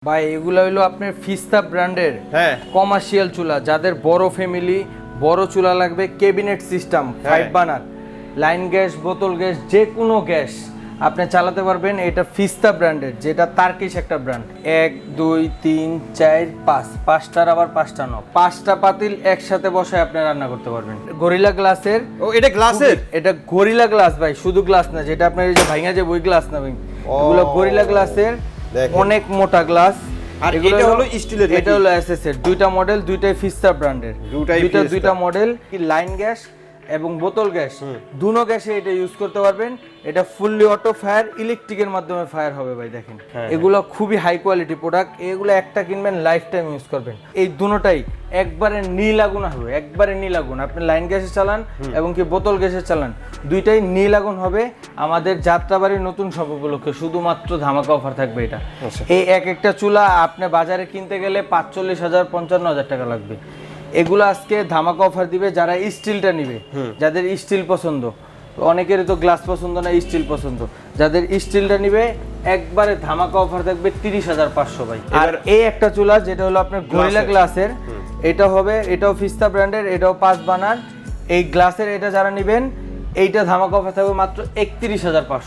ভাই এগুলো হলো আপনার ফিস্তা ব্র্যান্ডের হ্যাঁ কমার্শিয়াল চুলা, যাদের বড় ফ্যামিলি, বড় চুলা লাগবে, cabinet system, 5 burner, line gas, বোতল গ্যাস, যে কোনো গ্যাস আপনি চালাতে পারবেন। এটা ফিস্তা ব্র্যান্ডের, যেটা তার্কিশ একটা ব্র্যান্ড। 1 2 3 4 5 পাঁচটার আবার পাঁচটা নয়, 5টা পাতিল একসাথে বসায় আপনি রান্না করতে পারবেন। গরিলা গ্লাসের। ও এটা গ্লাসের? এটা গরিলা গ্লাস ভাই, শুধু গ্লাস না, যেটা আপনার এই যে ভাঙা যে বই গ্লাস না ভাই, এগুলো গরিলা গ্লাসের। অনেক মোটা গ্লাস। আর এটা হলো স্টিলের, এটা হলো এসএস এর। দুইটা মডেল, দুইটাই ফিস্তা ব্র্যান্ডের, দুইটা মডেল। লাইন গ্যাস এবং বোতল গ্যাস, দুনো গ্যাসে এটা ইউজ করতে পারবেন। এটা ফুললি অটো ফায়ার, ইলেকট্রিকের মাধ্যমে ফায়ার হবে ভাই। দেখেন এগুলো খুবই হাই কোয়ালিটি প্রোডাক্ট। এগুলো একটা কিনবেন, লাইফ টাইম ইউজ করবেন। এই দুটোটাই একবারে নীল আগুন হবে, একবারে নীল আগুন। আপনি লাইন গ্যাসে চালান এবং কি বোতল গ্যাসে চালান, দুইটাই নীল আগুন হবে। আমাদের যাত্রাবাড়ির নতুন সব উপলক্ষে শুধুমাত্র ধামাকা অফার থাকবে এটা। এই এক একটা চুলা আপনি বাজারে কিনতে গেলে 45,000 55,000 টাকা লাগবে। এগুলো আজকে ধামাকা অফার দিবে যারা স্টিলটা নিবে, যাদের স্টিল পছন্দ। অনেকেরই তো গ্লাস পছন্দ না, স্টিল পছন্দ। যাদের স্টিলটা নিবে একবারে ধামাকা অফার থাকবে 30,500 ভাই। আর এই একটা চুলা যেটা হলো আপনার গরিলা গ্লাসের, এটা হবে, এটাও ফিস্তা ব্র্যান্ডের, এটাও 5 বার্নার। এই গ্লাসের এটা যারা নিবেন, এইটা ধামাকা অফার থাকবে মাত্র 31,500।